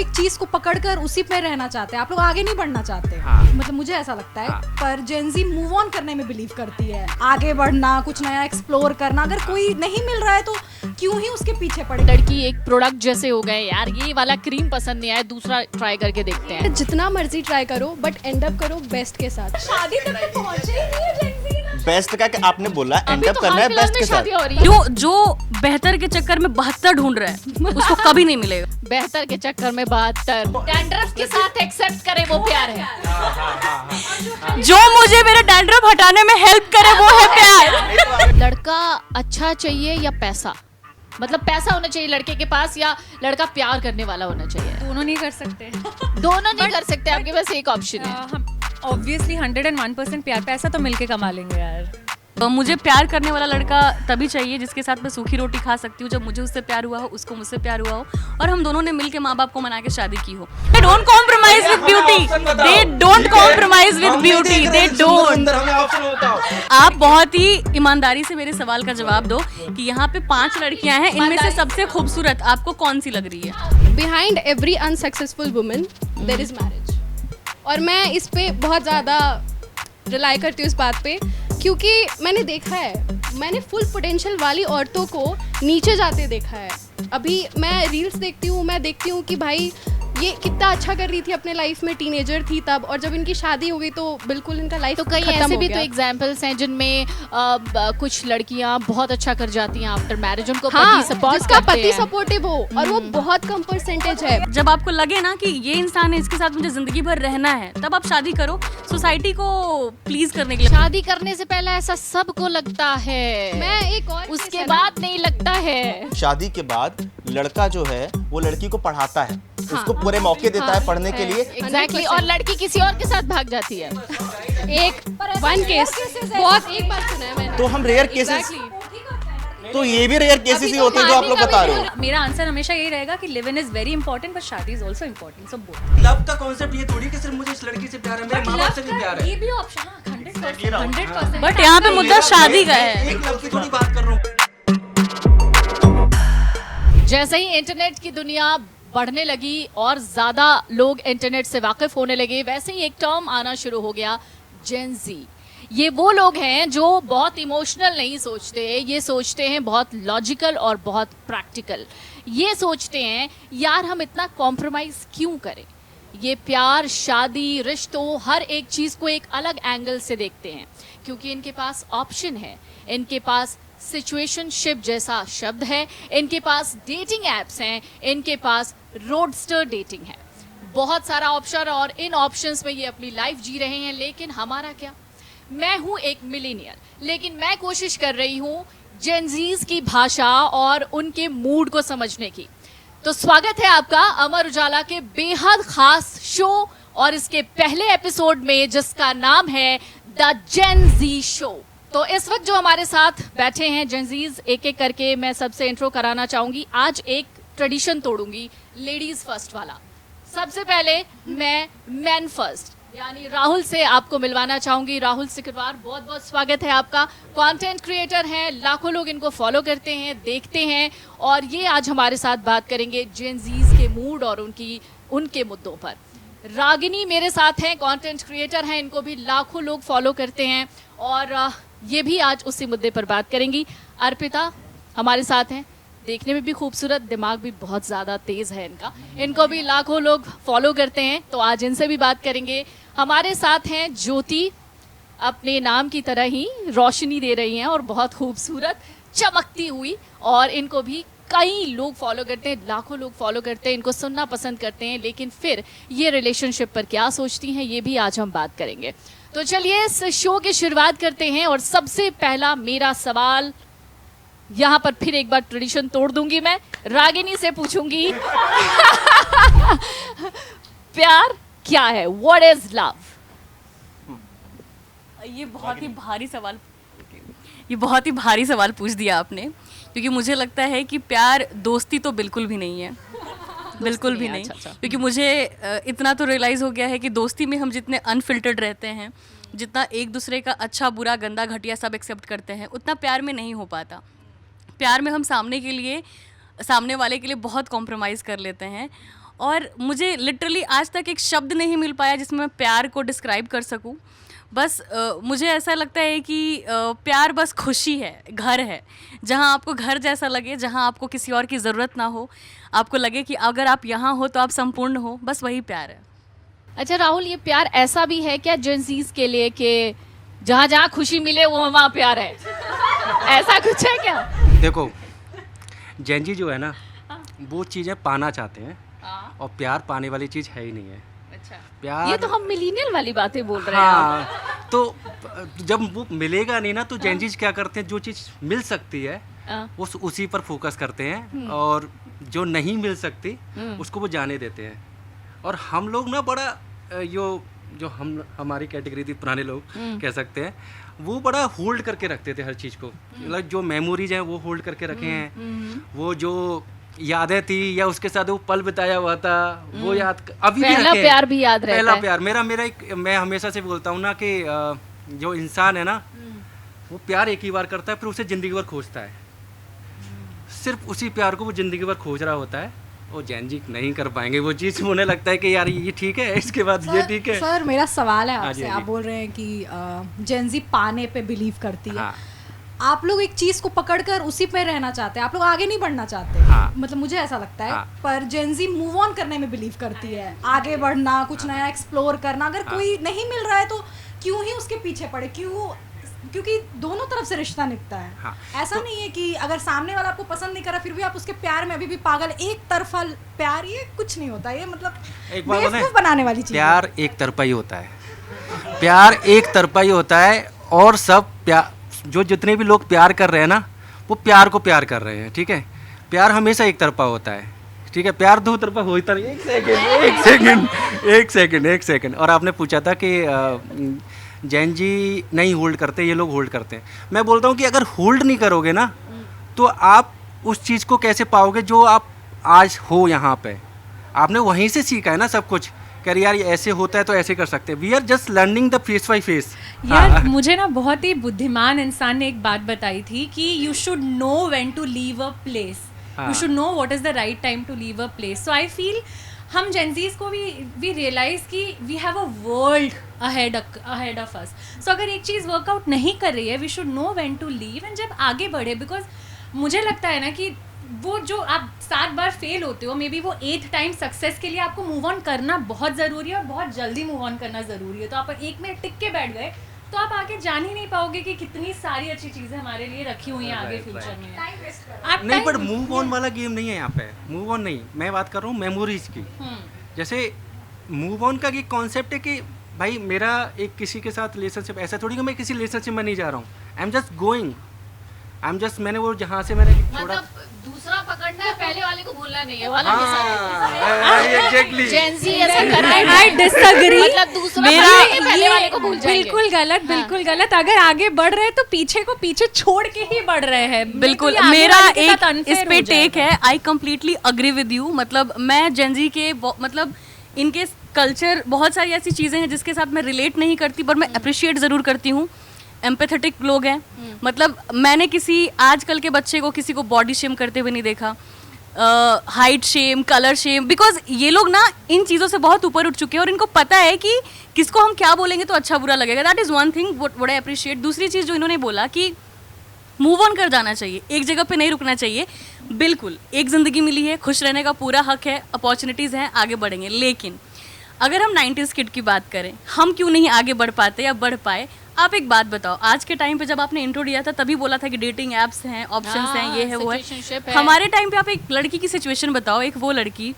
एक चीज को पकड़कर उसी पे रहना चाहते हैं, आप लोग आगे नहीं बढ़ना चाहते। मतलब मुझे ऐसा लगता है। पर जेन ज़ी मूव ऑन करने में बिलीव करती है, आगे बढ़ना, कुछ नया एक्सप्लोर करना। अगर कोई नहीं मिल रहा है तो क्यों ही उसके पीछे पड़े। लड़की एक प्रोडक्ट जैसे हो गए, यार ये वाला क्रीम पसंद नहीं आया, दूसरा ट्राई करके देखते हैं। जितना मर्जी ट्राई करो बट एंड अप करो बेस्ट के साथ। शादी तक पहुंचे ही नहीं है जेन ज़ी। बेस्ट का कि आपने बोला एंड अप तो करना है हाल फिलहाल बेस्ट में के साथ। शादी हो रही है। जो बेहतर के चक्कर में 72 ढूंढ रहा है उसको कभी नहीं मिलेगा। बेहतर के चक्कर में 72 डैंड्रफ के साथ एक्सेप्ट करे वो प्यार है। जो मुझे मेरे डैंड्रफ हटाने में हेल्प करे वो है प्यार। लड़का अच्छा चाहिए या पैसा? मतलब पैसा होना चाहिए लड़के के पास या लड़का प्यार करने वाला होना चाहिए? दोनों नहीं कर सकते। दोनों नहीं कर सकते, आपके पास एक ऑप्शन है। हम ऑब्वियसली 101% प्यार, पैसा तो मिलके कमा लेंगे यार। मुझे प्यार करने वाला लड़का तभी चाहिए जिसके साथ मैं सूखी रोटी खा सकती हूँ, जब मुझे उससे प्यार हुआ हो, उसको मुझसे प्यार हुआ हो और हम दोनों ने मिलके माँ बाप को मना के शादी की हो। They don't compromise with beauty. They don't compromise with beauty. They don't. आप बहुत ही ईमानदारी से मेरे सवाल का जवाब दो कि यहाँ पे 5 लड़कियाँ हैं, इनमें से सबसे खूबसूरत आपको कौन सी लग रही है? Behind every unsuccessful woman there is marriage. और मैं इस पे बहुत ज़्यादा रिलाई करती हूँ इस बात पे, क्योंकि मैंने देखा है, मैंने फुल पोटेंशियल वाली औरतों को नीचे जाते देखा है। अभी मैं रील्स देखती हूँ, मैं देखती हूँ कि भाई ये कितना अच्छा कर रही थी अपने लाइफ में, टीनेजर थी तब, और जब इनकी शादी हो गई तो बिल्कुल इनका लाइफ तो कई ऐसे भी तो एग्जांपल्स हैं जिनमें कुछ लड़कियां बहुत अच्छा कर जाती हैं आफ्टर मैरिज, उनको पति सपोर्ट जिसका करते पति हैं। सपोर्टिव हो, और वो बहुत कम परसेंटेज है। जब आपको लगे ना कि ये इंसान है, इसके साथ मुझे जिंदगी भर रहना है, तब आप शादी करो सोसाइटी को प्लीज करने के लिए। शादी करने से पहले ऐसा सबको लगता है, मैं एक और उसके बाद नहीं लगता है। शादी के बाद लड़का जो है वो लड़की को पढ़ाता है, उसको पूरे मौके देता है पढ़ने के लिए। एग्जैक्टली, और लड़की किसी और के साथ भाग जाती है। एक वन केस बहुत एक बार सुना है मैंने। तो हम रेयर केसेस, तो ये भी रेयर केसेस ही होते हैं जो आप लोग बता रहे हो। मेरा आंसर हमेशा यही रहेगा कि live in is very important but शादी is also important. So both. Love का कॉन्सेप्ट ये थोड़ी कि सिर्फ मुझे इस लड़की से प्यार है, मेरे माँ बाप से भी प्यार है। ये भी ऑप्शन 100%। बट यहाँ पे मुद्दा शादी का है। एक लव की थोड़ी बात कर रहा हूँ। जैसे ही इंटरनेट की दुनिया बढ़ने लगी और ज़्यादा लोग इंटरनेट से वाकिफ़ होने लगे, वैसे ही एक टर्म आना शुरू हो गया, जेन ज़ी। ये वो लोग हैं जो बहुत इमोशनल नहीं सोचते, ये सोचते हैं बहुत लॉजिकल और बहुत प्रैक्टिकल। ये सोचते हैं यार हम इतना कॉम्प्रोमाइज़ क्यों करें। ये प्यार, शादी, रिश्तों, हर एक चीज़ को एक अलग एंगल से देखते हैं, क्योंकि इनके पास ऑप्शन है, इनके पास सिचुएशनशिप जैसा शब्द है, इनके पास डेटिंग एप्स हैं, इनके पास रोडस्टर डेटिंग है, बहुत सारा ऑप्शन, और इन ऑप्शंस में ये अपनी लाइफ जी रहे हैं। लेकिन हमारा क्या? मैं हूँ एक मिलेनियल, लेकिन मैं कोशिश कर रही हूँ जेन ज़ीज़ की भाषा और उनके मूड को समझने की। तो स्वागत है आपका अमर उजाला के बेहद खास शो और इसके पहले एपिसोड में, जिसका नाम है द जेन ज़ी शो। तो इस वक्त जो हमारे साथ बैठे हैं जेन ज़ीज़, एक एक करके मैं सबसे इंट्रो कराना चाहूँगी। आज एक ट्रेडिशन तोड़ूंगी, लेडीज़ फर्स्ट वाला। सबसे पहले मैं मैन फर्स्ट यानी राहुल से आपको मिलवाना चाहूँगी। राहुल सिकरवार, बहुत बहुत स्वागत है आपका। कंटेंट क्रिएटर हैं, लाखों लोग इनको फॉलो करते हैं, देखते हैं, और ये आज हमारे साथ बात करेंगे जेन ज़ीज़ के मूड और उनके मुद्दों पर। रागिनी मेरे साथ हैं, कंटेंट क्रिएटर हैं, इनको भी लाखों लोग फॉलो करते हैं और ये भी आज उसी मुद्दे पर बात करेंगी। अर्पिता हमारे साथ हैं, देखने में भी खूबसूरत, दिमाग भी बहुत ज़्यादा तेज़ है इनका, इनको भी लाखों लोग फॉलो करते हैं, तो आज इनसे भी बात करेंगे। हमारे साथ हैं ज्योति, अपने नाम की तरह ही रोशनी दे रही हैं और बहुत खूबसूरत चमकती हुई, और इनको भी कई लोग फॉलो करते हैं, लाखों लोग फॉलो करते हैं, इनको सुनना पसंद करते हैं। लेकिन फिर ये रिलेशनशिप पर क्या सोचती हैं, ये भी आज हम बात करेंगे। तो चलिए इस शो की शुरुआत करते हैं, और सबसे पहला मेरा सवाल यहाँ पर फिर एक बार ट्रेडिशन तोड़ दूंगी, मैं रागिनी से पूछूंगी प्यार क्या है? What is love? ये बहुत ही भारी सवाल पूछ दिया आपने, क्योंकि मुझे लगता है कि प्यार दोस्ती तो बिल्कुल भी नहीं है, बिल्कुल भी नहीं। अच्छा। क्योंकि मुझे इतना तो रियलाइज़ हो गया है कि दोस्ती में हम जितने अनफिल्टर्ड रहते हैं, जितना एक दूसरे का अच्छा बुरा गंदा घटिया सब एक्सेप्ट करते हैं, उतना प्यार में नहीं हो पाता। प्यार में हम सामने वाले के लिए बहुत कॉम्प्रोमाइज़ कर लेते हैं, और मुझे लिटरली आज तक एक शब्द नहीं मिल पाया जिसमें मैं प्यार को डिस्क्राइब कर सकूं। बस मुझे ऐसा लगता है कि प्यार बस खुशी है, घर है, जहां आपको घर जैसा लगे, जहां आपको किसी और की ज़रूरत ना हो, आपको लगे कि अगर आप यहाँ हो तो आप संपूर्ण हो, बस वही प्यार है। अच्छा राहुल, ये प्यार ऐसा भी है क्या जेंजीज के लिए कि जहाँ जहाँ खुशी मिले वो वहाँ प्यार है? ऐसा कुछ है क्या? देखो, जेंजी जो है ना, वो चीज़ें पाना चाहते हैं और प्यार पाने वाली चीज़ है ही नहीं है। अच्छा, प्यार ये तो हम मिलीनियल वाली बातें बोल रहे हैं। हाँ, तो जब वो मिलेगा नहीं ना, तो जेंजीज क्या करते हैं, जो चीज़ मिल सकती है वो उसी पर फोकस करते हैं, और जो नहीं मिल सकती उसको वो जाने देते हैं। और हम लोग ना बड़ा जो हमारी कैटेगरी थी, पुराने लोग कह सकते हैं, वो बड़ा होल्ड करके रखते थे हर चीज़ को। मतलब जो मेमोरीज हैं वो होल्ड करके रखे हैं, वो जो यादें थी या उसके साथ वो पल बिताया हुआ था वो याद अभी भी पहला रखे। प्यार भी याद रहता पहला है। प्यार मैं हमेशा से बोलता हूँ ना कि जो इंसान है ना, वो प्यार एक ही बार करता है, फिर उसे ज़िंदगी भर खोजता है। सिर्फ उसी प्यार को वो ज़िंदगी भर खोज रहा होता है। वो जेंजी नहीं कर पाएंगे वो चीज़। उन्हें लगता है कि यार ये ठीक है, इसके बाद ये ठीक है। सर मेरा सवाल है हाँ जी, आपसे, हाँ आप जी। बोल रहे हैं कि जेंजी पाने पे बिलीव करती है। हाँ। आप लोग एक चीज को पकड़कर उसी पे रहना चाहते हैं, आप लोग आगे नहीं बढ़ना चाहते। हाँ। मतलब मुझे ऐसा लगता है। हाँ। पर जेंजी मूव ऑन करने में बिलीव करती है, आगे बढ़ना, कुछ नया एक्सप्लोर करना। अगर कोई नहीं मिल रहा है तो क्यों ही उसके पीछे पड़े, क्योंकि दोनों तरफ से रिश्ता निकलता है। हाँ। ऐसा नहीं है कि अगर सामने वाला आपको पसंद नहीं कर रहा फिर भी आप उसके प्यार में अभी भी पागल। एक तरफा प्यार ये कुछ नहीं होता, ये मतलब एक बात बताएं, बेवकूफ बनाने वाली चीज है। प्यार एक तरफा ही होता है। प्यार एक तरफा ही होता है, और सब प्यार जो जितने भी लोग प्यार कर रहे हैं ना, वो प्यार को प्यार कर रहे हैं। ठीक है, प्यार हमेशा एक तरफा होता है। ठीक है, प्यार दो तरफा होता नहीं। एक सेकंड। और आपने पूछा था कि जेंजी नहीं होल्ड करते, ये लोग होल्ड करते हैं। मैं बोलता हूँ कि अगर होल्ड नहीं करोगे ना, तो आप उस चीज़ को कैसे पाओगे जो आप आज हो यहाँ पे। आपने वहीं से सीखा है ना सब कुछ, कि यार ये ऐसे होता है तो ऐसे कर सकते हैं। We are just learning the face by face. यार मुझे ना बहुत ही बुद्धिमान इंसान ने एक बात बताई थी कि you should know when to leave a place, you should know what is the right time to leave a place. So I feel हम जेंजीज को भी रियलाइज कि we have a world ahead of us. So अगर एक चीज़ work out नहीं कर रही है, we should know when to leave and जब आगे बढ़े। बिकॉज मुझे लगता है ना कि वो जो आप 7 बार फेल होते हो, मे बी वो 8th टाइम सक्सेस के लिए आपको मूव ऑन करना बहुत ज़रूरी है, और बहुत जल्दी मूव ऑन करना ज़रूरी है। तो आप एक में टिक के बैठ गए तो आप आगे जान ही नहीं पाओगे कि कितनी सारी अच्छी चीज़ें हमारे लिए रखी हुई हैं आगे फ्यूचर में। आप नहीं, time बट मूव ऑन वाला गेम नहीं है यहाँ पे। मूव ऑन नहीं, मैं बात कर रहा हूँ मेमोरीज की। जैसे मूव ऑन का ये कॉन्सेप्ट है कि भाई मेरा एक किसी के साथ रिलेशनशिप, ऐसा थोड़ी कि मैं किसी रिलेशनशिप में नहीं जा रहा हूँ। आई एम जस्ट गोइंग, मैंने वो जहाँ से मैंने छोड़ा, मतलब दूसरा पकड़ना है, पहले वाले को भूलना नहीं है वाला। एग्जैक्टली। जेंजी ऐसा कर रहा है। I disagree। मतलब दूसरा मेरा पकड़ेंगे, पहले वाले को भूल जाएंगे। बिल्कुल गलत। अगर आगे बढ़ रहे हैं तो पीछे को पीछे छोड़ के ही बढ़ रहे हैं। बिल्कुल, आगे मेरा वाले के साथ एक unfair इस पे हो टेक जाएगा। है। I completely agree with you. मतलब मैं जेंजी के मतलब इनके कल्चर, बहुत सारी ऐसी चीज़ें हैं जिसके साथ मैं रिलेट नहीं करती, पर मैं अप्रिशिएट ज़रूर करती हूँ। एम्पैथेटिक लोग हैं। मतलब मैंने आजकल के बच्चे को किसी को बॉडी शेम करते हुए नहीं देखा, height same, colour same, because ये लोग ना इन चीज़ों से बहुत ऊपर उठ चुके हैं और इनको पता है कि किसको हम क्या बोलेंगे तो अच्छा बुरा लगेगा। That is one thing what I appreciate. दूसरी चीज़ जो इन्होंने बोला कि मूव ऑन कर जाना चाहिए, एक जगह पे नहीं रुकना चाहिए। बिल्कुल, एक ज़िंदगी मिली है, खुश रहने का पूरा हक है, अपॉर्चुनिटीज़ हैं, आगे बढ़ेंगे। लेकिन अगर हम 90s किड की बात करें, हम क्यों नहीं आगे बढ़ पाते या बढ़ पाए? आप एक बात बताओ, आज के टाइम पे जब आपने इंट्रो दिया था तभी बोला था कि डेटिंग एप्स हैं, ऑप्शंस हैं, ये है वो situationship है। है। हमारे टाइम पे आप एक लड़की की सिचुएशन बताओ, एक वो लड़की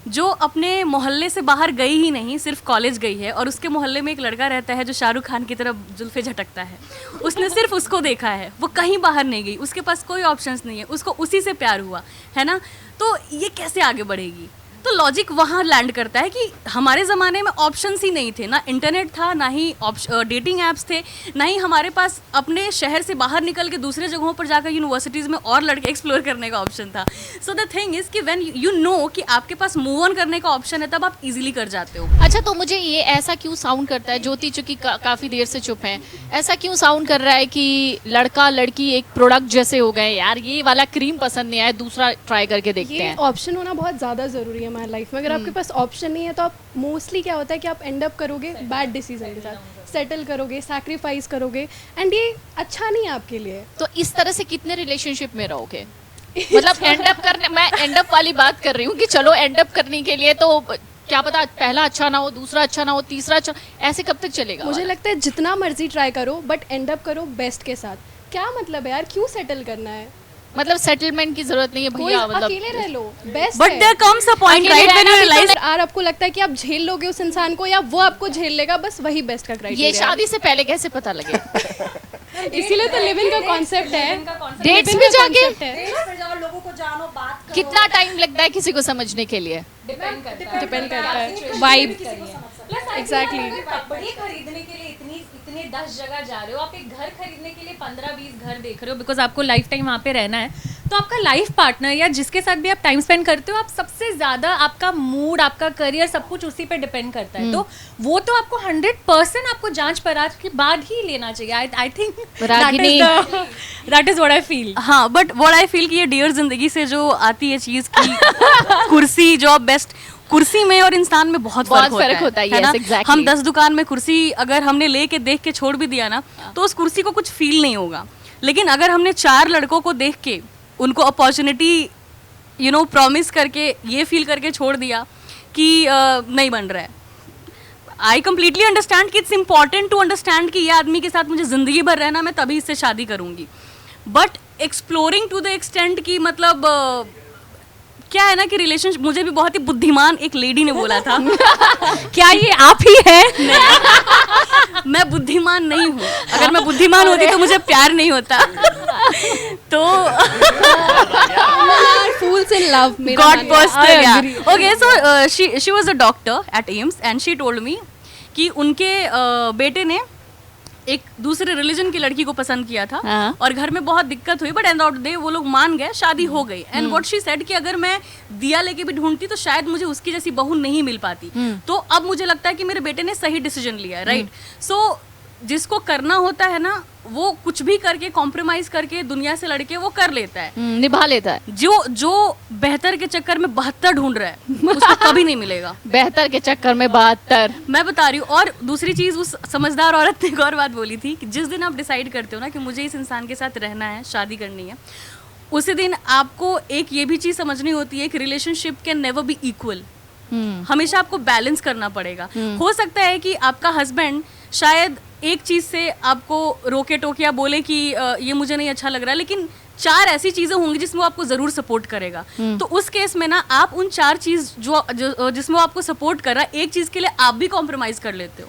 जो अपने मोहल्ले से बाहर गई ही नहीं, सिर्फ कॉलेज गई है, और उसके मोहल्ले में एक लड़का रहता है जो शाहरुख खान की तरह जुल्फे झटकता है। उसने सिर्फ उसको देखा है, वो कहीं बाहर नहीं गई, उसके पास कोई ऑप्शंस नहीं है, उसको उसी से प्यार हुआ है ना। तो ये कैसे आगे बढ़ेगी? तो लॉजिक वहाँ लैंड करता है कि हमारे ज़माने में ऑप्शंस ही नहीं थे, ना इंटरनेट था, ना ही डेटिंग ऐप्स थे, ना ही हमारे पास अपने शहर से बाहर निकल के दूसरे जगहों पर जाकर यूनिवर्सिटीज़ में और लड़के एक्सप्लोर करने का ऑप्शन था। सो द थिंग इज़ कि व्हेन यू नो कि आपके पास मूव ऑन करने का ऑप्शन है, तब आप इजीली कर जाते हो। अच्छा, तो मुझे ये ऐसा क्यों साउंड करता है, ज्योति चूंकि काफ़ी देर से चुप हैं, ऐसा क्यों साउंड कर रहा है कि लड़का लड़की एक प्रोडक्ट जैसे हो गए? यार ये वाला क्रीम पसंद नहीं आया, दूसरा ट्राई करके देखते ये हैं। ऑप्शन होना बहुत ज़्यादा ज़रूरी है। हमारी लाइफ में, अगर आपके पास ऑप्शन नहीं है तो आप मोस्टली क्या होता है कि आप एंड अप करोगे बैड डिसीजन के साथ, सेटल करोगे, सैक्रिफाइस करोगे, एंड ये अच्छा नहीं है आपके लिए। तो इस तरह से कितने रिलेशनशिप में रहोगे? मतलब एंड अप करने, मैं एंड अप वाली बात कर रही हूँ कि चलो एंड अप करने के लिए तो क्या पता पहला अच्छा ना हो, दूसरा अच्छा ना हो, तीसरा अच्छा, ऐसे कब तक चलेगा? मुझे लगता है जितना मर्जी ट्राई करो बट एंड अप करो बेस्ट के साथ। क्या मतलब है यार, क्यों सेटल करना है? मतलब सेटलमेंट की जरूरत नहीं है भैया, मतलब अकेले रह लो, best but there comes a point right when you realise यार आपको लगता है कि आप झेल लोगे उस इंसान को या वो आपको झेल लेगा, बस वही बेस्ट का क्राइटेरिया। ये शादी से पहले कैसे पता लगे? इसीलिए तो लिव इन का कॉन्सेप्ट है, डेट्स में जाके लोगों को जानो, बात करो। कितना टाइम लगता है किसी को समझने के लिए? डिपेंड करता है वाइब। एग्जैक्टली। कपड़े खरीदने के लिए इतने 10 जगह जा रहे हो, आप एक घर खरीदने के लिए 15-20 घर देख रहे हो, बिकॉज आपको लाइफ टाइम वहाँ पे रहना है। तो आपका लाइफ पार्टनर या जिसके साथ भी आप टाइम स्पेंड करते हो, आप सबसे ज्यादा आपका मूड, आपका करियर, सब कुछ उसी पे डिपेंड करता है। तो वो तो आपको 100% आपको जांच परख के बाद ही लेना चाहिए। I think that is what I feel. हाँ, बट व्हाट आई फील कि ये डियर जिंदगी से जो आती है चीज की कुर्सी जॉब बेस्ट, कुर्सी में और इंसान में बहुत फर्क होता है ना? exactly. हम 10 दुकान में कुर्सी अगर हमने लेके देख के छोड़ भी दिया ना, तो उस कुर्सी को कुछ फील नहीं होगा। लेकिन अगर हमने 4 लड़कों को देख के उनको अपॉर्चुनिटी प्रॉमिस करके ये फील करके छोड़ दिया कि नहीं बन रहा है, आई कम्प्लीटली अंडरस्टैंड कि इट्स इम्पॉर्टेंट टू अंडरस्टैंड कि ये आदमी के साथ मुझे जिंदगी भर रहना, मैं तभी इससे शादी करूंगी। But exploring to the extent कि मतलब क्या है ना कि रिलेशनशिप, मुझे भी बहुत ही बुद्धिमान एक लेडी ने बोला था क्या ये आप ही है? मैं बुद्धिमान नहीं हूँ, अगर मैं बुद्धिमान होती तो मुझे प्यार नहीं होता। तो fools in love, God posted, yeah. Okay, so she was a doctor at AIIMS and she told me कि उनके बेटे ने एक दूसरे रिलीजन की लड़की को पसंद किया था। और घर में बहुत दिक्कत हुई, but end of the day वो लोग मान गए, शादी हो गई। एंड व्हाट शी सेड कि अगर मैं दिया लेके भी ढूंढती तो शायद मुझे उसकी जैसी बहू नहीं मिल पाती। तो अब मुझे लगता है कि मेरे बेटे ने सही डिसीजन लिया है, राइट? सो जिसको करना होता है ना, वो कुछ भी करके कॉम्प्रोमाइज करके दुनिया से लड़के वो कर लेता है, निभा लेता है। जो बेहतर के चक्कर में 72 ढूंढ रहा है उसको कभी नहीं मिलेगा। बेहतर के चक्कर में 72, मैं बता रही हूँ। और दूसरी चीज, उस समझदार औरत ने एक और बात बोली थी कि जिस दिन आप डिसाइड करते हो ना कि मुझे इस इंसान के साथ रहना है, शादी करनी है, उसी दिन आपको एक ये भी चीज समझनी होती है कि relationship can never be equal. हमेशा आपको बैलेंस करना पड़ेगा। हो सकता है कि आपका हस्बैंड शायद एक चीज से आपको रोके टोके या बोले कि ये मुझे नहीं अच्छा लग रहा है, लेकिन 4 ऐसी चीजें होंगी जिसमें वो आपको जरूर सपोर्ट करेगा। तो उस केस में ना आप उन 4 चीज जो जिसमें वो आपको सपोर्ट कर रहा है, एक चीज के लिए आप भी कॉम्प्रोमाइज कर लेते हो।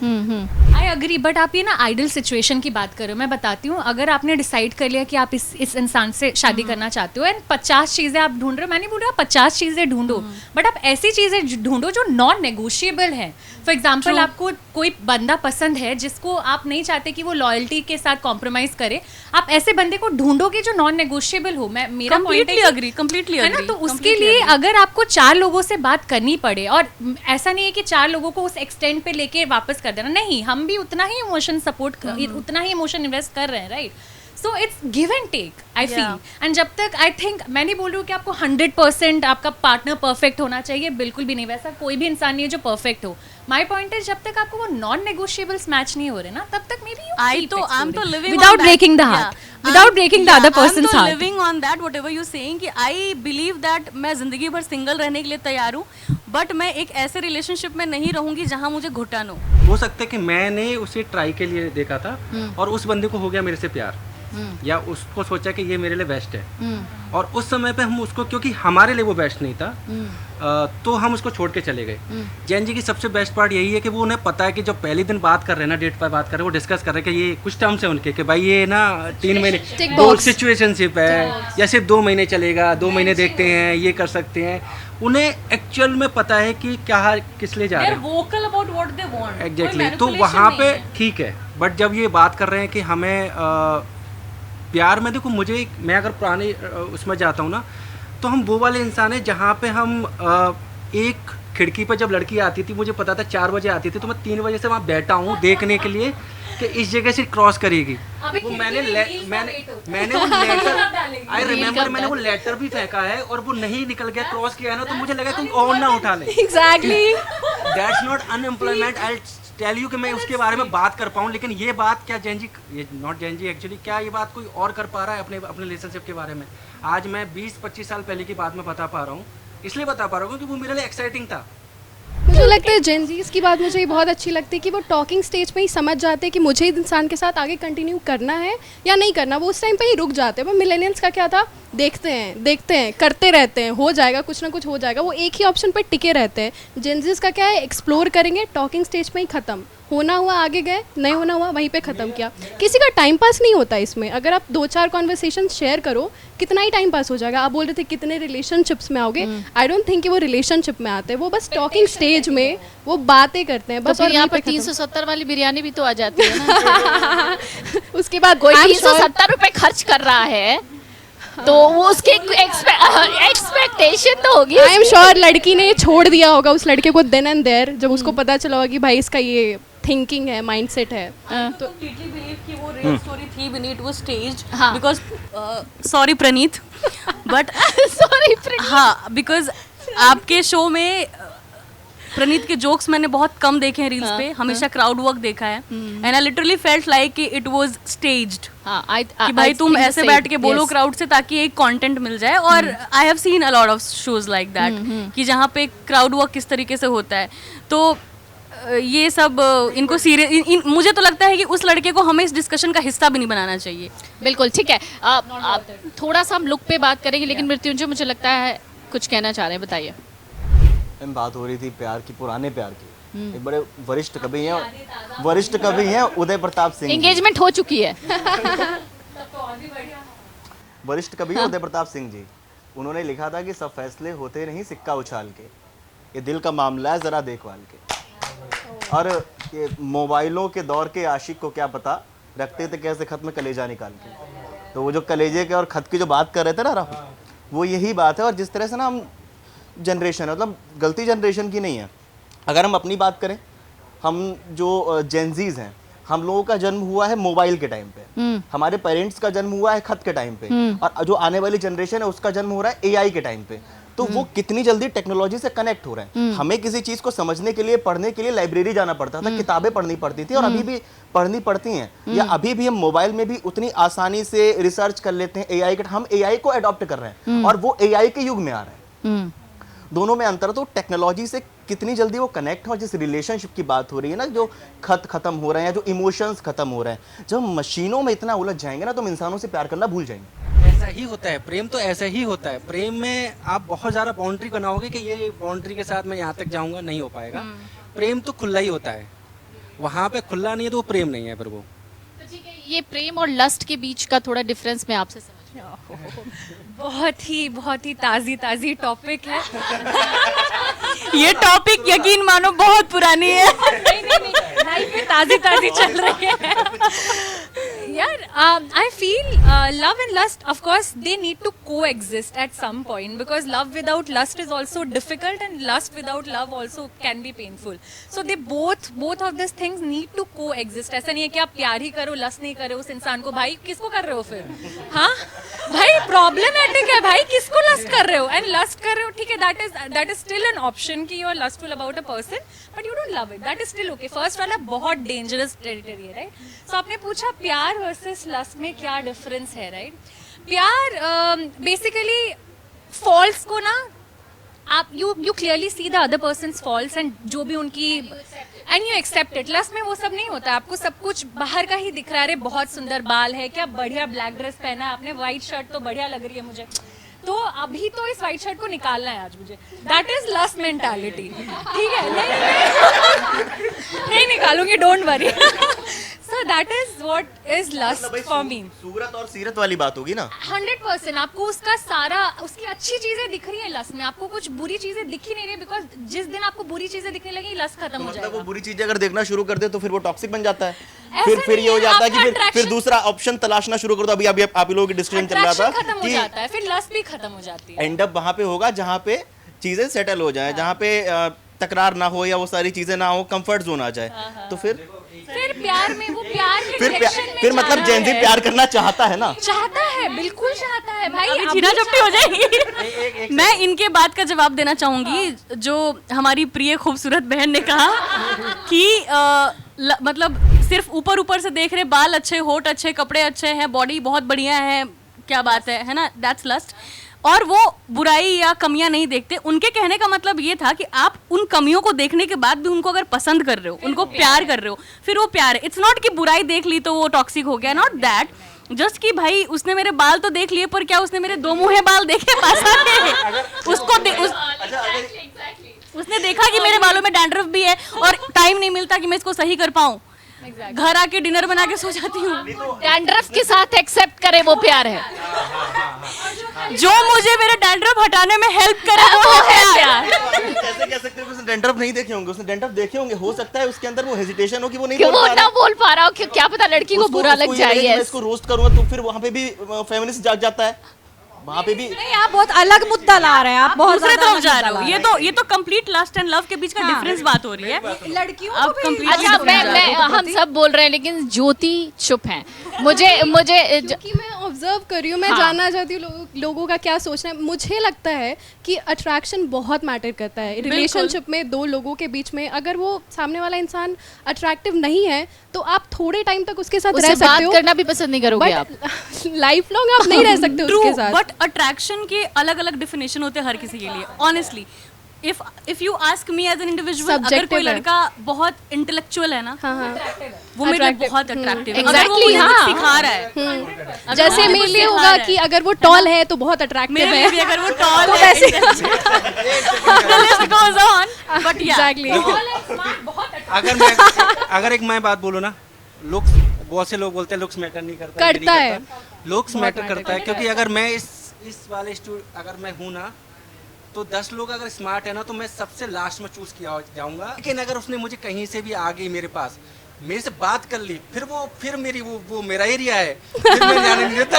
आई अग्री, बट आप ये ना आइडल सिचुएशन की बात कर रहे हो। मैं बताती हूँ, अगर आपने डिसाइड कर लिया कि आप इस इंसान से शादी करना चाहते हो एंड 50 चीजें आप ढूंढ रहे हो, मैं नहीं बोल रहा 50 चीजें ढूंढो, बट आप ऐसी चीजें ढूंढो जो नॉन नेगोशिएबल है। फॉर एग्जाम्पल, आपको कोई बंदा पसंद है जिसको आप नहीं चाहते कि वो लॉयल्टी के साथ कॉम्प्रोमाइज करे, आप ऐसे बंदे को ढूंढोगे जो नॉन नेगोशिएबल हो। मेरा कंप्लीटली अग्री, कंप्लीटली है ना? तो उसके लिए अगर आपको 4 लोगों से बात करनी पड़े, और ऐसा नहीं है कि 4 लोगों को उस एक्सटेंट पे लेके वापस कर देना, नहीं, हम भी उतना ही इमोशन सपोर्ट, उतना ही इमोशन इन्वेस्ट कर रहे हैं, right? So it's give and take, I feel. And जब तक, आई थिंक, मैं नहीं बोल रही हूँ कि आपको 100% आपका पार्टनर परफेक्ट होना चाहिए, बिल्कुल भी नहीं, वैसा कोई भी इंसान नहीं है जो परफेक्ट हो। माय पॉइंट है, जब तक आपको वो नॉन नेगोशिएबल्स मैच नहीं हो रहे ना, तब तक मे बी आई एम तो living without breaking the heart, without breaking the other person's heart, living on that whatever you saying कि आई बिलीव दैट मैं जिंदगी भर सिंगल रहने के लिए तैयार हूँ, बट मैं एक ऐसे रिलेशनशिप में नहीं रहूंगी जहाँ मुझे घुटन हो सकता है कि मैंने उसे ट्राई के लिए देखा था और उस बंदे को हो गया मेरे से प्यार, या उसको सोचा कि ये मेरे लिए बेस्ट है, और उस समय पे हम उसको, क्योंकि हमारे लिए वो बेस्ट नहीं था, तो हम उसको छोड़ के चले गए। जैन जी की सबसे बेस्ट पार्ट यही है कि वो उन्हें पता है कि जब पहले दिन बात कर रहे हैं ना, डेट पर बात कर रहे हैं, वो डिस्कस कर रहे हैं कि ये कुछ टर्म्स है उनके कि भाई ये ना 3 महीने दो सिचुएशनशिप है, या सिर्फ 2 महीने चलेगा, 2 महीने देखते हैं, ये कर सकते हैं। उन्हें एक्चुअल में पता है कि क्या किस लिए जा रहे हैं, vocal about what they want. Exactly. तो वहाँ पे ठीक है, बट जब ये बात कर रहे हैं कि हमें प्यार में, देखो मुझे, मैं अगर पुराने उसमें जाता हूँ ना, तो हम वो वाले इंसान हैं जहाँ पे हम एक खिड़की पर जब लड़की आती थी, मुझे पता था 4 बजे आती थी, तो मैं 3 बजे से वहाँ बैठा हूँ देखने के लिए कि इस जगह से क्रॉस करेगी। वो मैंने वो लेटर, आई रिमेम्बर, मैंने वो लेटर भी फेंका है और वो नहीं निकल गया, क्रॉस किया है ना, तो मुझे लगा तुम और ना उठा ले। Exactly. That's not unemployment. I tell you कि मैं उसके बारे में बात कर पाऊँ, लेकिन ये बात क्या जेनजी, ये नॉट जेनजी एक्चुअली, क्या ये बात कोई और कर पा रहा है अपने रिलेशनशिप के बारे में? आज मैं 20-25 साल पहले की बात में बता पा रहा हूँ, इसलिए बता पा रहा हूँ क्योंकि वो मेरे लिए एक्साइटिंग था। मुझे लगता है जेनजीज की बात मुझे ये बहुत अच्छी लगती है कि वो टॉकिंग स्टेज पे ही समझ जाते हैं कि मुझे इस इंसान के साथ आगे कंटिन्यू करना है या नहीं करना, वो उस टाइम पे ही रुक जाते हैं। पर मिलेनियल्स का क्या था, देखते हैं करते रहते हैं, हो जाएगा, कुछ ना कुछ हो जाएगा, वो एक ही ऑप्शन पे टिके रहते हैं। जेनजीज का क्या है, एक्सप्लोर करेंगे, टॉकिंग स्टेज पे ही खत्म, होना हुआ आगे गए, नहीं होना हुआ वहीं पे ख़त्म किया। किसी का टाइम पास नहीं होता इसमें। अगर आप 2-4 कॉन्वर्सेशन शेयर करो, कितना ही टाइम पास हो जाएगा। आप बोल रहे थे कितने रिलेशनशिप्स में आओगे, आई डोंट थिंक कि वो रिलेशनशिप में आते हैं, वो बस टॉकिंग स्टेज में वो बातें करते हैं बस। तो और यहाँ वहीं पर पे 370 वाली बिरयानी भी तो आ जाती है ना। खत्म। उसके बाद कोई 370 रुपए खर्च कर रहा है तो वो उसके एक्सपेक्टेशन तो होगी। आई एम श्योर लड़की ने छोड़ दिया होगा उस लड़के को देन एंड देयर, जब उसको पता चला होगा कि भाई इसका ये थिंकिंग है, माइंडसेट है। तो completely believe कि वो real story थी beneath, it was staged हाँ. because sorry Praneet but sorry Praneet, हाँ because आपके शो में प्रणीत के जोक्स मैंने बहुत कम देखे हैं रील्स पे, हमेशा क्राउड वर्क देखा है and I literally felt like कि इट वाज स्टेज्ड, कि भाई तुम ऐसे बैठ के बोलो क्राउड से ताकि एक कंटेंट मिल जाए। और I have seen a lot of shows like that कि जहाँ पे क्राउड वर्क किस तरीके से होता है। तो ये सब इनको सीरियस, मुझे तो लगता है कि उस लड़के को हमें इस डिस्कशन का हिस्सा भी नहीं बनाना चाहिए। बिल्कुल ठीक है। थोड़ा सा हम लुक पे बात करेंगे, लेकिन मृत्युंजय मुझे लगता है कुछ कहना चाह रहे हैं, बताइए। बात हो रही थी प्यार की, पुराने प्यार की। एक बड़े वरिष्ठ कवि हैं उदय प्रताप सिंह। एंगेजमेंट हो चुकी है। वरिष्ठ कवि उदय प्रताप सिंह जी, उन्होंने लिखा था कि सब फैसले होते नहीं सिक्का उछाल के, ये दिल का मामला है जरा देखभाल के। और ये मोबाइलों के दौर के आशिक को क्या पता, रखते थे कैसे खत में कलेजा निकाल के। तो वो जो कलेजे के और खत की जो बात कर रहे थे ना राहुल, वो यही बात है। और जिस तरह से ना हम जनरेशन, मतलब गलती जनरेशन की नहीं है। अगर हम अपनी बात करें, हम जो जेनजीज हैं, हम लोगों का जन्म हुआ है मोबाइल के टाइम पे, हमारे पेरेंट्स का जन्म हुआ है खत के टाइम पे, और जो आने वाली जनरेशन है उसका जन्म हो रहा है एआई के टाइम पे। तो वो कितनी जल्दी टेक्नोलॉजी से कनेक्ट हो रहे हैं। हमें किसी चीज को समझने के लिए, पढ़ने के लिए लाइब्रेरी जाना पड़ता था, किताबें पढ़नी पड़ती थी, और अभी भी पढ़नी पड़ती हैं, या अभी भी हम मोबाइल में भी उतनी आसानी से रिसर्च कर लेते हैं एआई के। हम एआई को अडॉप्ट कर रहे हैं और वो एआई के युग में आ रहे हैं। दोनों में अंतर। तो टेक्नोलॉजी से कितनी जल्दी वो कनेक्ट हो। जिस रिलेशनशिप की बात हो रही है ना, जो खत खत्म हो रहे हैं, जो इमोशंस खत्म हो रहे हैं, जब मशीनों में इतना उलझ जाएंगे ना, तो हम इंसानों से प्यार करना भूल जाएंगे। ऐसा ही होता है, प्रेम तो ऐसा ही होता है। प्रेम में आप बहुत ज़्यादा बाउंड्री बनाओगे कि ये बाउंड्री के साथ मैं यहाँ तक जाऊँगा, नहीं हो पाएगा। प्रेम तो खुला ही होता है, वहाँ पे खुला नहीं है तो वो प्रेम नहीं है फिर वो। तो ठीक है, ये प्रेम और लस्ट के बीच का थोड़ा डिफरेंस मैं आपसे समझ। बहुत ही ताज़ी टॉपिक है। ये टॉपिक यकीन मानो बहुत पुरानी है। नहीं, लाइफ में ताज़ी चल रही है यार। I feel love and lust, of course, they need to coexist at some point, because love without lust is also difficult, and lust without love also can be painful. So they both of these things need to coexist. ऐसा नहीं है कि आप प्यार ही करो, lust नहीं करो उस इंसान को। भाई किसको कर रहे हो फिर? हाँ भाई, प्रॉब्लमेटिक है भाई, किसको लस्ट कर रहे हो? एंड लस्ट कर रहे हो, ठीक है, that is still an option कि you are lustful about a person, but you don't love it, that is still okay. First वाला बहुत डेंजरस टेरिटरी है, राइट? सो आपने पूछा प्यार वर्सेस लस्ट में क्या डिफरेंस है, राइट? प्यार बेसिकली फॉल्स को ना, आप you clearly see the other person's faults and जो भी उनकी, and you accept it. Last में वो सब नहीं होता, आपको सब कुछ बाहर का ही दिख रहा है। बहुत सुंदर बाल है, क्या बढ़िया ब्लैक ड्रेस पहना है आपने, व्हाइट शर्ट तो बढ़िया लग रही है मुझे, तो अभी तो इस व्हाइट शर्ट को निकालना है आज मुझे। दैट इज लस्ट मेंटालिटी, ठीक है? नहीं निकालूंगी, don't worry. So that is what is lust for me. सूरत और सीरत वाली बात होगी ना। 100% आपको उसका सारा, उसकी अच्छी चीजें दिख रही है लस्ट में, आपको कुछ बुरी चीजें दिख ही नहीं रही, बिकॉज जिस दिन आपको बुरी चीजें दिखने लगी लस्ट खत्म हो जाएगा। वो बुरी चीजें अगर देखना शुरू कर दे तो फिर वो टॉक्सिक बन जाता है। फिर ये हो जाता है कि फिर दूसरा ऑप्शन तलाशना शुरू कर दो। अभी आप लोगों की डिस्कशन चल रहा था खत्म हो जाता है, फिर लस्ट भी खत्म हो जाती है। एंड अप वहां पे होगा जहाँ पे चीजें सेटल हो जाए, जहाँ पे तकरार ना हो या वो सारी चीजें ना हो, कंफर्ट जोन आ जाए, तो फिर प्यार में वो प्यार के फिर direction में फिर जा मतलब रहा जेंजी है। प्यार करना चाहता है ना। चाहता है, बिल्कुल चाहता है भाई। अभी अभी छीना झपटी हो जाएगी। मैं इनके बात का जवाब देना चाहूंगी, जो हमारी प्रिय खूबसूरत बहन ने कहा कि मतलब सिर्फ ऊपर ऊपर से देख रहे, बाल अच्छे, होठ अच्छे, कपड़े अच्छे हैं, बॉडी बहुत बढ़िया है, क्या बात है ना, दैट्स लस्ट। और वो बुराई या कमियां नहीं देखते। उनके कहने का मतलब ये था कि आप उन कमियों को देखने के बाद भी उनको अगर पसंद कर रहे हो, उनको प्यार कर रहे हो, फिर वो प्यार है। इट्स नॉट कि बुराई देख ली तो वो टॉक्सिक हो गया, नॉट दैट। जस्ट कि भाई उसने मेरे बाल तो देख लिए, पर क्या उसने मेरे 2 मुंहे बाल देखे पासा के? उसने देखा कि मेरे बालों में डैंड्रफ भी है और टाइम नहीं मिलता कि मैं इसको सही कर पाऊं। घर आके डिनर बना के सो जाती हूँ। डैंड्रफ के साथ एक्सेप्ट करे वो प्यार है। जो मुझे मेरे डैंड्रफ हटाने में हेल्प करे वो है प्यार। कैसे कह सकते हो कि उसने डेंड्रफ नहीं देखे होंगे? उसने डेंड्रफ देखे होंगे, हो सकता है उसके अंदर वो हेजिटेशन हो कि वो नहीं क्यों बोल वो पा ना रहा। बोल पा रहा हो, क्या पता लड़की को बुरा लग उसको ये लगे जाए। कि मैं इसको रोस्ट करूंगा तो फिर वहां पे भी फेमिनिस्ट जाग जाता है, वहां पे भी। नहीं, आप बहुत अलग मुद्दा ला रहे हैं, आप बहुत दूसरे ज्यादा तरफ अलग जा मुद्दा रहे हो। ला रहे ये तो कंप्लीट लस्ट एंड लव के बीच का डिफरेंस बात हो रही है। हैं। लड़कियों आप को भी completely अच्छा, different मैं जा रहे हो। हम सब बोल रहे हैं लेकिन ज्योति चुप है। मुझे कि मैं ऑब्जर्व कर रही हूँ, मैं जानना चाहती हूँ लोगों का क्या सोचना है। मुझे लगता है कि अट्रैक्शन बहुत मैटर करता है रिलेशनशिप में। 2 लोगों के बीच में अगर वो सामने वाला इंसान अट्रैक्टिव नहीं है तो आप थोड़े टाइम तक उसके साथ उससे रह सकते बात हो, करना भी पसंद नहीं करोगे आप। बट लाइफ लॉन्ग आप नहीं रह सकते उसके साथ। बट अट्रैक्शन के अलग अलग डेफिनेशन होते हैं हर किसी के लिए। Honestly if you ask me as an individual, अगर कोई Subjective है। लड़का बहुत इंटेलेक्चुअल है ना, हाँ हाँ वो मेरे लिए बहुत अट्रैक्टिव है। Exactly, अगर वो मुझे हाँ। कुछ सिखा रहा है, अगर जैसे वो मुझे मेरे कुछ लिए सिखा होगा रहा है, कि अगर वो टॉल है तो बहुत अट्रैक्टिव मेरे लिए भी है। अगर वो टॉल तो है, वैसे the list goes on, but yeah, exactly. अगर एक मैं बात बोलूँ ना, लुक्स, बहुत से लोग बोलते हैं लुक्स मैटर नहीं करता, करता है। लुक्स मैटर करता है, क्योंकि अगर मैं इस वाले अगर मैं हूँ ना, तो 10 लोग अगर स्मार्ट है ना तो मैं सबसे लास्ट में चूज किया जाऊंगा। लेकिन अगर उसने मुझे कहीं से भी आ गई मेरे पास, मेरे से बात कर ली, फिर मेरी वो मेरा एरिया है, फिर मैं जाने नहीं देता।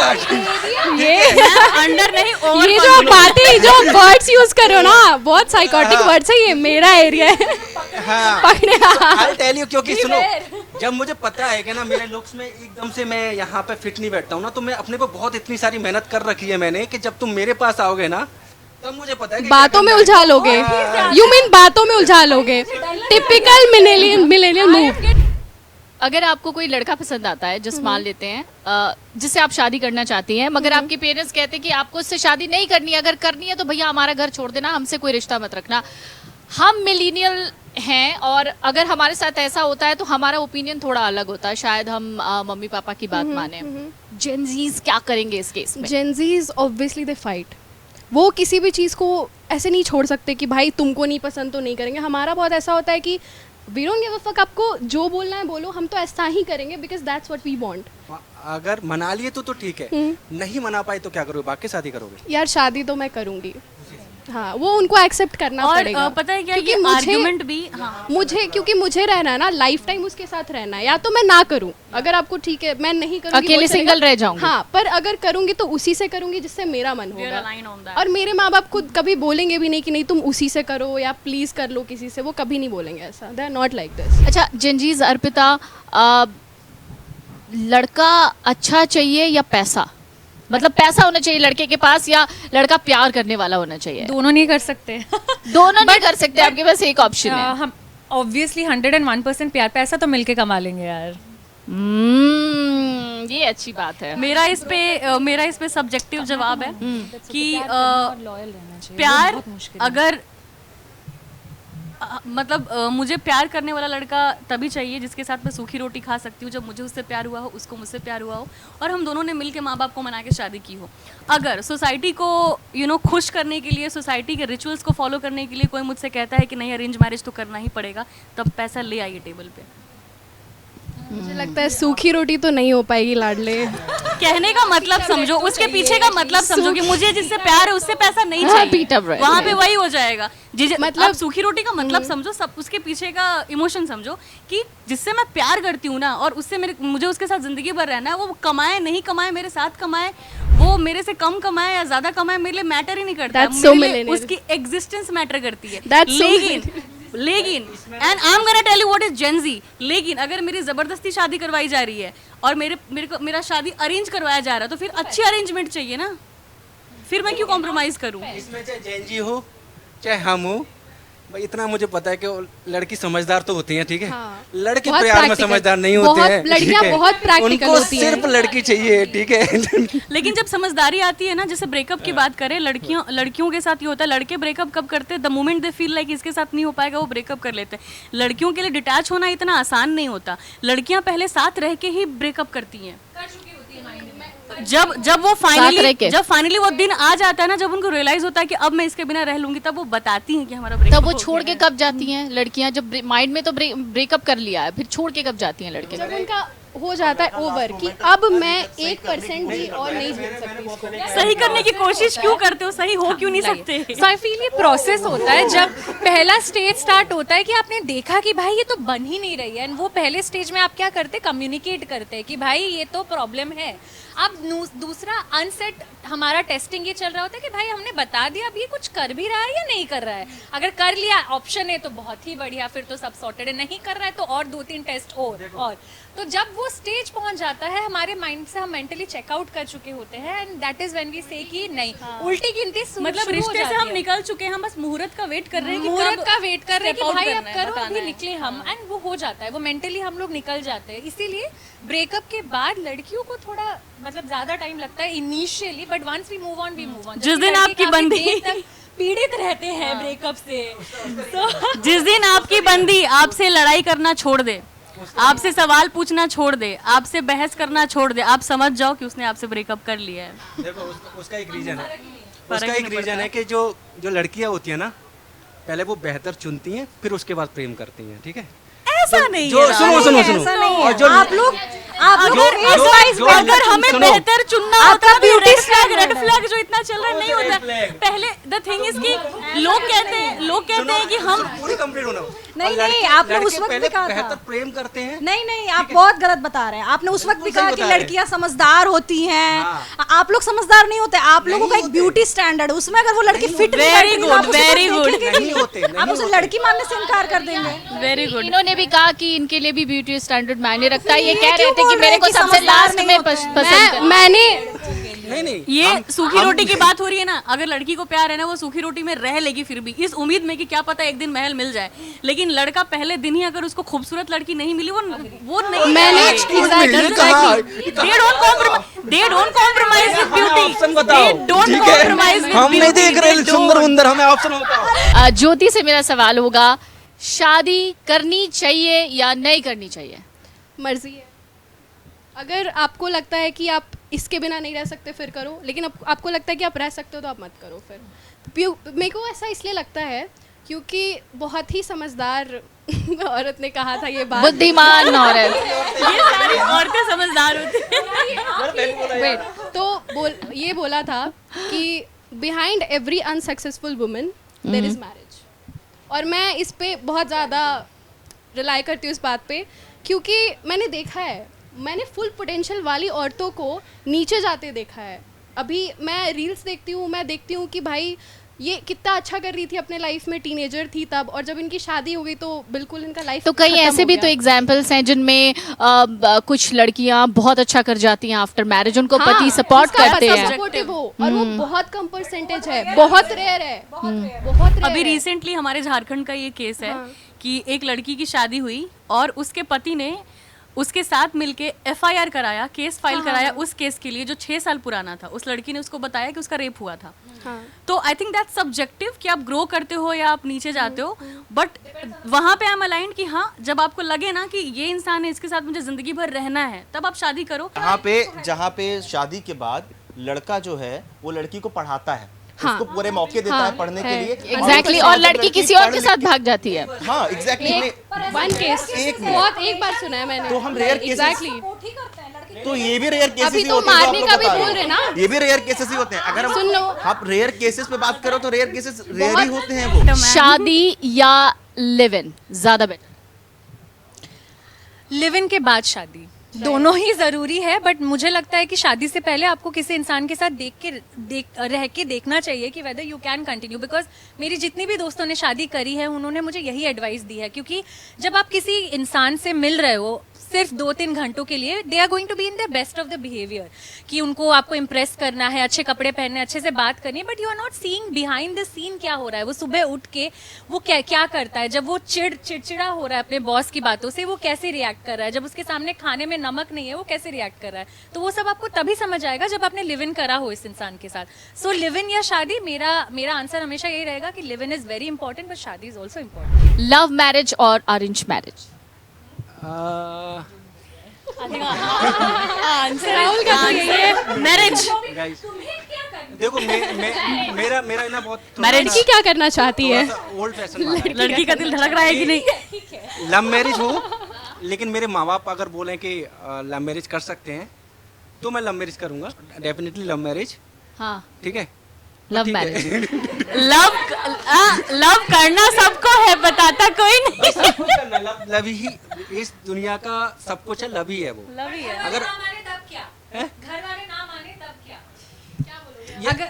अंडर नहीं ओवर। ये जो बातें, जो वर्ड्स यूज कर रहे हो ना, बहुत साइकोटिक वर्ड्स है। ये मेरा एरिया है। हाँ, पकड़े I'll tell you, क्योंकि सुनो, जब मुझे पता है कि ना मेरे लुक्स में एकदम से मैं यहाँ पे फिट नहीं बैठता हूँ ना, तो मैं अपने पे बहुत इतनी सारी मेहनत कर रखी है मैंने कि जब तुम मेरे पास आओगे ना, तब मुझे पता है कि बातों में उलझा लोगे। यू मीन बातों में उलझा लोगे। Typical millennial move. अगर आपको कोई लड़का पसंद आता है, जिस मान लेते हैं जिससे आप शादी करना चाहती हैं, मगर आपके पेरेंट्स कहते हैं कि आपको उससे शादी नहीं करनी, अगर करनी है तो भैया हमारा घर छोड़ देना, हमसे कोई रिश्ता मत रखना। हम मिलीनियल हैं और अगर हमारे साथ ऐसा होता है तो हमारा ओपिनियन थोड़ा अलग होता है, शायद हम मम्मी पापा की बात माने। जेनजीज क्या करेंगे इस केस में? Gen Zs obviously they fight. वो किसी भी चीज़ को ऐसे नहीं छोड़ सकते कि भाई तुमको नहीं पसंद तो नहीं करेंगे। हमारा बहुत ऐसा होता है कि we don't give a fuck, आपको जो बोलना है बोलो, हम तो ऐसा ही करेंगे because that's what we want. अगर मना लिए तो ठीक है, नहीं मना पाए तो क्या करोगे? बाकी शादी करोगे? यार शादी तो मैं करूंगी। हाँ, वो उनको एक्सेप्ट करना और पड़ेगा। पता है क्या, क्योंकि ये मुझे- आर्गुमेंट भी, हाँ, क्योंकि मुझे रहना है ना, लाइफ टाइम उसके साथ रहना है। या तो मैं ना करूं, अगर आपको ठीक है मैं नहीं करूंगी, अकेले वो चलेगा। single रह जाऊंगी। हाँ, पर अगर करूंगी तो उसी से करूंगी जिससे मेरा मन we are होगा। aligned on that. और मेरे माँ बाप खुद कभी बोलेंगे भी नहीं कि नहीं तुम उसी से करो या प्लीज कर लो किसी से, वो कभी नहीं बोलेंगे ऐसा। They are not like this. अच्छा जेनजीज, अर्पिता, लड़का अच्छा चाहिए या पैसा? मतलब पैसा होना चाहिए लड़के के पास या लड़का प्यार करने वाला होना चाहिए? दोनों नहीं कर सकते। दोनों नहीं कर सकते, आपके पास एक ऑप्शन है। हम ऑब्वियसली 101% प्यार, पैसा तो मिलके कमा लेंगे यार। ये अच्छी बात है। मेरा इस पे सब्जेक्टिव जवाब है कि लॉयल रहना चाहिए। प्यार अगर मतलब मुझे प्यार करने वाला लड़का तभी चाहिए जिसके साथ मैं सूखी रोटी खा सकती हूँ, जब मुझे उससे प्यार हुआ हो, उसको मुझसे प्यार हुआ हो, और हम दोनों ने मिलके माँ बाप को मना के शादी की हो। अगर सोसाइटी को खुश करने के लिए, सोसाइटी के रिचुअल्स को फॉलो करने के लिए कोई मुझसे कहता है कि नहीं अरेंज मैरिज तो करना ही पड़ेगा, तब पैसा ले आइए टेबल पे। मुझे लगता है सूखी रोटी तो नहीं हो पाएगी लाडले। कहने का मतलब समझो, उसके पीछे का मतलब समझो कि मुझे जिससे प्यार है उससे पैसा नहीं चाहिए, Peter Wright, वहाँ पे वही हो जाएगा। मतलब सूखी रोटी का मतलब समझो, सब उसके पीछे का इमोशन समझो कि जिससे मैं प्यार करती हूँ ना, और उससे मुझे उसके साथ जिंदगी भर रहना है, वो कमाए नहीं कमाए, मेरे साथ कमाए, वो मेरे से कम कमाए या ज्यादा कमाए, मेरे लिए मैटर ही नहीं करता। That's so मेरे लिए millennial. उसकी एग्जिस्टेंस मैटर करती है। That's so लेकिन लेकिन and I am gonna tell you what is Gen Z. लेकिन अगर मेरी जबरदस्ती शादी करवाई जा रही है और मेरा शादी अरेंज करवाया जा रहा है, तो फिर अच्छी अरेंजमेंट चाहिए ना, फिर मैं क्यों कॉम्प्रोमाइज करूं? इसमें चाहे जैन जी हो चाहे हम हो, भाई इतना मुझे पता है कि वो लड़की समझदार तो होती है, ठीक है। हाँ, लड़के बहुत प्यार में practical, समझदार नहीं होते बहुत हैं, लड़कियां ठीक है? बहुत practical उनको होती हैं। सिर्फ लड़की चाहिए, ठीक है। लेकिन जब समझदारी आती है ना, जैसे ब्रेकअप की बात करें, लड़कियों के साथ ये होता है, लड़के ब्रेकअप कब करते हैं? The moment they feel like इसके साथ नहीं हो पाएगा, वो ब्रेकअप कर लेते हैं। लड़कियों के लिए डिटैच होना इतना आसान नहीं होता, लड़कियां पहले साथ रह के ही ब्रेकअप करती हैं। जब फाइनली वो दिन आ जाता है ना, जब उनको रियलाइज होता है कि अब मैं इसके बिना रह लूंगी, तब वो बताती हैं कि हमारा ब्रेकअप तब वो छोड़ के कब जाती हैं लड़कियां? जब माइंड में तो ब्रेकअप कर लिया है, फिर छोड़ के कब जाती हैं लड़के? जब उनका हो जाता है ओवर कि अब मैं 1% भी और नहीं झेल सकती इसको। सही करने की कोशिश क्यों करते हो? सही हो क्यों नहीं सकते? सो आई फील ये प्रोसेस होता है जब पहला स्टेज स्टार्ट होता है कि आपने देखा कि भाई ये तो बन ही नहीं रही है, एंड वो पहले स्टेज में आप क्या करते, कम्युनिकेट करते हैं कि भाई ये तो प्रॉब्लम है। अब दूसरा अनसेट हमारा टेस्टिंग ये चल रहा होता है कि भाई हमने बता दिया, अब ये कुछ कर भी रहा है या नहीं कर रहा है। अगर कर लिया ऑप्शन है तो बहुत ही बढ़िया, फिर तो सब सॉर्टेड है। नहीं कर रहा है तो और 2-3 टेस्ट और तो जब वो स्टेज पहुंच जाता है, हमारे माइंड से हम मेंटली चेकआउट कर चुके होते हैं, and that is when we say कि नहीं, उल्टी गिनती मतलब रिश्ते से हम निकल चुके हैं, हम बस मुहूर्त का वेट कर रहे हैं कि मुहूर्त का वेट कर रहे हैं step कि out भाई अब करना है, करो, बताना अभी है। निकले हम, एंड वो हो जाता है, वो मेंटली हम लोग निकल जाते हैं। इसीलिए ब्रेकअप के बाद लड़कियों को थोड़ा मतलब ज्यादा टाइम लगता है initially, but once we move on जिस दिन आपकी बंदी पीड़ित रहते हैं ब्रेकअप से, तो जिस दिन आपकी बंदी आपसे लड़ाई करना छोड़ दे, आपसे सवाल पूछना छोड़ दे, आपसे बहस करना छोड़ दे, आप समझ जाओ कि उसने आपसे ब्रेकअप कर लिया है। देखो उसका एक रीजन है, उसका एक रीजन है कि जो लड़कियां होती हैं ना, पहले वो बेहतर चुनती हैं, फिर उसके बाद प्रेम करती हैं, ठीक है। ऐसा नहीं जो है, सुनो और जो आप लोग अगर हमें बेहतर चुनना होता है, रेड फ्लैग जो इतना चल रहा है नहीं होता। पहले द थिंग इज कि लोग कहते हैं कि हम पूरी कंप्लीट होना। नहीं, आपने उस वक्त भी कहा था बेहतर प्रेम करते हैं। नहीं, आप बहुत गलत बता रहे हैं। आपने उस वक्त भी कहा कि लड़कियां समझदार होती हैं, आप लोग समझदार नहीं होते। आप लोगों का एक ब्यूटी स्टैंडर्ड, उसमें अगर वो लड़की fit very good, very good, आप उसे लड़की मानने से इनकार कर देंगे। Very good. इन्होंने भी कहा कि इनके लिए भी ब्यूटी स्टैंडर्ड मायने रखता है। ये कह रहे क्यों थे कि बोल रहे मेरे हैं को कि सबसे समझदार लास्ट नहीं में होते? पसंद है। मैंने नहीं ये सूखी रोटी की बात हो रही है ना, अगर लड़की को प्यार है ना, वो सूखी रोटी में रह लेगी फिर भी, इस उम्मीद में कि क्या पता एक दिन महल मिल जाए। लेकिन लड़का पहले दिन ही अगर उसको खूबसूरत लड़की नहीं मिली, वो नहीं, मैंने they don't compromise with beauty. Option बताओ, They don't ठीक है? compromise with हम नहीं beauty. देख रहे They सुंदर don't. उंदर, हमें ऑप्शन होता। ज्योति से मेरा सवाल होगा, शादी करनी चाहिए या नहीं करनी चाहिए? मर्जी है। अगर आपको लगता है कि आप इसके बिना नहीं रह सकते फिर करो, लेकिन आपको लगता है कि आप रह सकते हो तो आप मत करो फिर। मेरे को ऐसा इसलिए लगता है क्योंकि बहुत ही समझदार औरत ने कहा था ये बात। बुद्धिमान औरत। ये सारी औरतें समझदार होती हैं। वेट, तो ये बोला था कि behind every unsuccessful woman there is marriage. और मैं इस पे बहुत ज़्यादा रिलाई करती हूँ इस बात पे, क्योंकि मैंने देखा है, मैंने फुल पोटेंशियल वाली औरतों को नीचे जाते देखा है। अभी मैं रील्स देखती हूँ, मैं देखती हूँ कि भाई ये कितना अच्छा कर रही थी अपने लाइफ में, टीनेजर थी तब, और जब इनकी शादी हो गई तो बिल्कुल इनका लाइफ तो कई ऐसे भी तो एग्जाम्पल्स हैं जिनमें कुछ लड़कियां बहुत अच्छा कर जाती हैं आफ्टर मैरिज, उनको पति सपोर्ट करते हैं। सपोर्टिव हो, और वो बहुत कम परसेंटेज है, बहुत रेयर है, बहुत रेयर अभी है। रिसेंटली हमारे झारखंड का ये केस है कि एक लड़की की शादी हुई और उसके पति ने उसके साथ मिलके FIR कराया, केस फाइल कराया उस केस के लिए जो 6 साल पुराना था। उस लड़की ने उसको बताया कि उसका रेप हुआ था। तो आई थिंक दैट्स सब्जेक्टिव कि आप ग्रो करते हो या आप नीचे जाते हो, बट वहाँ पे आई एम अलाइंड कि हाँ, जब आपको लगे ना कि ये इंसान है, इसके साथ मुझे जिंदगी भर रहना है, तब आप शादी करो। जहाँ पे शादी के बाद लड़का जो है वो लड़की को पढ़ाता है, उसको पूरे मौके देता है पढ़ने के लिए। एग्जैक्टली, और लड़की किसी और के साथ भाग जाती है। हाँ एग्जैक्टली। वन केस एक बार सुना है मैंने। तो हम रेयर केसेस, एग्जैक्टली, तो ये भी रेयर केसेस अभी ही तो होते हैं जो आप मारने लोग का भी बता रहे बोल रहे हो। ना। ये भी रेयर केसेस ही होते हैं। अगर सुन लो, आप रेयर केसेस पे बात करो तो रेयर केसेस रेयर ही होते हैं वो। शादी या लिव इन ज्यादा बेटर? लिव इन के बाद शादी, दोनों ही ज़रूरी है, बट मुझे लगता है कि शादी से पहले आपको किसी इंसान के साथ रह के देखना चाहिए कि whether you can continue. Because मेरी जितनी भी दोस्तों ने शादी करी है उन्होंने मुझे यही एडवाइस दी है, क्योंकि जब आप किसी इंसान से मिल रहे हो सिर्फ 2-3 घंटों के लिए, they are going to be in the best of the behaviour, कि उनको आपको इम्प्रेस करना है, अच्छे कपड़े पहनने, अच्छे से बात करनी है, but you are not seeing behind the scene क्या हो रहा है। वो सुबह उठ के वो क्या करता है, जब वो चिड़चिड़ा हो रहा है अपने बॉस की बातों से, वो कैसे रिएक्ट कर रहा है, जब उसके सामने खाने में नमक नहीं है वो कैसे रिएक्ट कर रहा है। तो वो सब आपको तभी समझ आएगा जब आपने लिव इन करा हो इस इंसान के साथ। सो लिव इन या शादी, मेरा आंसर हमेशा यही रहेगा कि live in is very important but शादी is also important. Love marriage और अरेंज मैरिज? मैरिज। देखो मेरा ना बहुत लड़की क्या करना चाहती है? ओल्ड फैशन लड़की का दिल धड़क रहा है कि नहीं? लव मैरिज हो, लेकिन मेरे माँ बाप अगर बोलें कि लव मैरिज कर सकते हैं तो मैं लव मैरिज करूंगा, डेफिनेटली लव मैरिज। हाँ, ठीक है, लव मैरिज। लव करना सबको है, बताता कोई नहीं। सब कुछ करना, लव ही इस दुनिया का सब कुछ है, लव ही है वो। लव ही है। अगर घर वाले ना माने तब क्या? ये- अगर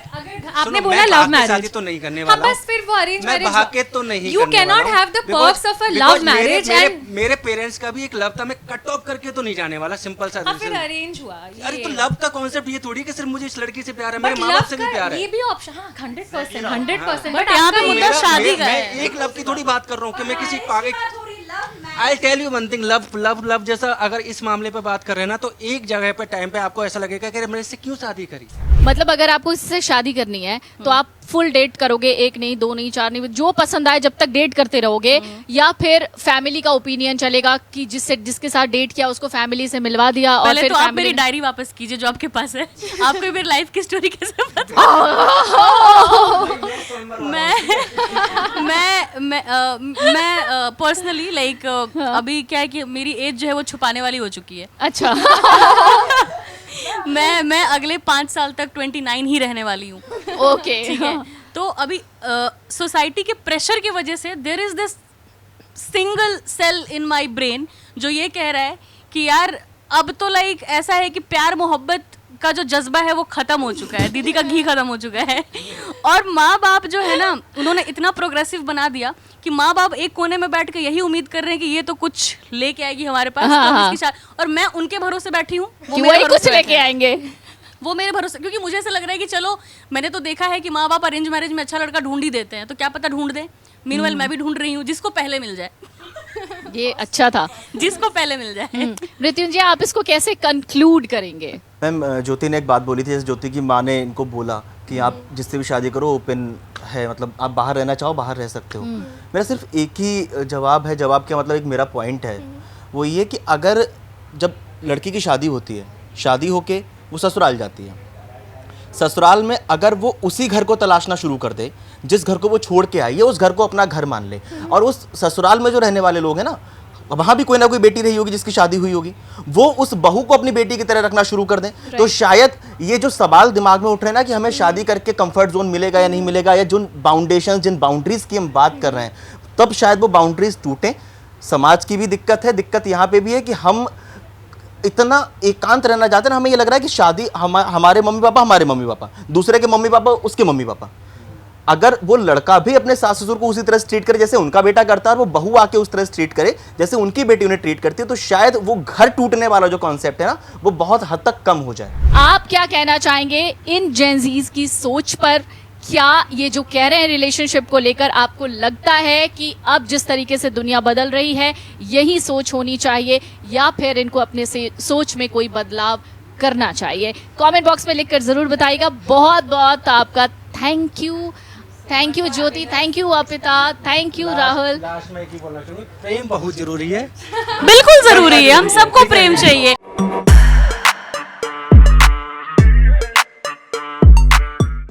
आपने सुनो, बोला मैं लव भाग के मैरिज, शादी तो नहीं करने हाँ, वाला बस फिर वो अरेंज मैं मैरिज। भाग के तो नहीं You करने cannot वाला हूँ। have the Because- perks of a because love marriage मेरे पेरेंट्स का भी एक लव था, मैं कट ऑफ करके तो नहीं जाने वाला, सिंपल सा हाँ, फिर reason। अरेंज हुआ। अरे तो लव का कॉन्सेप्ट ये थोड़ी कि सिर्फ मुझे इस लड़की से प्यार है, बट मेरे माँ बाप लव से भी का प्यार ये है। भी ऑप्शन, हाँ, 100%। बट यहाँ पे मुद्दा शादी का मैं है। एक लव की थोड़ी बात कर रहा हूँ कि मैं किसी पागे I tell you one thing, love जैसा अगर इस मामले पे बात कर रहे हैं ना, तो एक जगह पे टाइम पे आपको ऐसा लगेगा कि मैंने इससे क्यों शादी करी। मतलब अगर आपको इससे शादी करनी है तो आप फुल डेट करोगे, 1 नहीं 2 नहीं 4 नहीं, जो पसंद आए जब तक डेट करते रहोगे, या फिर फैमिली का ओपिनियन चलेगा कि जिसके साथ डेट किया उसको फैमिली से मिलवा दिया और पहले फिर तो आप family मेरी में- डायरी वापस कीजिए जो आपके पास है। आपको मेरी लाइफ की स्टोरी कैसे पता? मैं पर्सनली लाइक अभी क्या है कि मेरी एज जो है वो छुपाने वाली हो चुकी है। अच्छा। मैं अगले 5 साल तक 29 ही रहने वाली हूँ। ओके, ठीक है, तो अभी सोसाइटी के प्रेशर की वजह से there is this single cell in my brain जो ये कह रहा है कि यार अब तो लाइक ऐसा है कि प्यार मोहब्बत का जो जज्बा है वो खत्म हो चुका है, दीदी का घी खत्म हो चुका है। और माँ बाप जो है ना, उन्होंने इतना प्रोग्रेसिव बना दिया कि माँ बाप एक कोने में बैठ के यही उम्मीद कर रहे हैं कि ये तो कुछ लेके आएगी हमारे पास, हाँ, तो हम हाँ। इसकी और मैं उनके भरोसे बैठी हूँ, कि वही कुछ लेके आएंगे। वो मेरे भरोसे, क्योंकि मुझे ऐसा लग रहा है कि चलो मैंने तो देखा है कि माँ बाप अरेंज मैरिज में अच्छा लड़का ढूंढ ही देते हैं, तो क्या पता ढूंढ दें। मीनवाइल मैं भी ढूंढ रही हूँ, जिसको पहले मिल जाए। ये अच्छा था। जिसको पहले मिल जाए। मृत्युंजय, आप इसको कैसे कंक्लूड करेंगे? मैम, ज्योति ने एक बात बोली थी, जैसे ज्योति की माँ ने इनको बोला कि आप जिससे भी शादी करो ओपन है, मतलब आप बाहर रहना चाहो बाहर रह सकते हो। मेरा सिर्फ एक ही जवाब है, जवाब क्या मतलब एक मेरा पॉइंट है, वो ये कि अगर जब लड़की की शादी होती है, शादी होके वो ससुराल जाती है, ससुराल में अगर वो उसी घर को तलाशना शुरू कर दे जिस घर को वो छोड़ के आई है, उस घर को अपना घर मान ले, और उस ससुराल में जो रहने वाले लोग हैं ना, वहाँ भी कोई ना कोई बेटी रही होगी जिसकी शादी हुई होगी, वो उस बहू को अपनी बेटी की तरह रखना शुरू कर दें, तो शायद ये जो सवाल दिमाग में उठ रहे हैं ना कि हमें शादी करके कंफर्ट जोन मिलेगा या नहीं मिलेगा, या जो बाउंडेशन जिन बाउंड्रीज की हम बात कर रहे हैं, तब शायद वो बाउंड्रीज टूटें। समाज की भी दिक्कत है, दिक्कत यहाँ पे भी है कि हम इतना एकांत रहना चाहते हैं, हमें ये लग रहा है कि शादी हमारे मम्मी पापा, दूसरे के मम्मी पापा उसके मम्मी पापा, अगर वो लड़का भी अपने सास ससुर को उसी तरह ट्रीट करे जैसे उनका बेटा करता है, और वो बहू आके उस तरह ट्रीट करे जैसे उनकी बेटी उन्हें ट्रीट करती है, तो शायद वो घर टूटने वाला जो कॉन्सेप्ट है ना, वो बहुत हद तक कम हो जाए। आप क्या कहना चाहेंगे इन जेंजीज की सोच पर? क्या ये जो कह रहे हैं रिलेशनशिप को लेकर, आपको लगता है कि अब जिस तरीके से दुनिया बदल रही है यही सोच होनी चाहिए, या फिर इनको अपने से सोच में कोई बदलाव करना चाहिए? कमेंट बॉक्स में लिखकर जरूर बताइएगा। बहुत बहुत आपका thank you Jyoti, thank you Arpita, thank you Rahul. Last में एक ही बोलना चाहूँगी, प्रेम बहुत जरूरी है। बिल्कुल जरूरी है, हम सबको प्रेम चाहिए।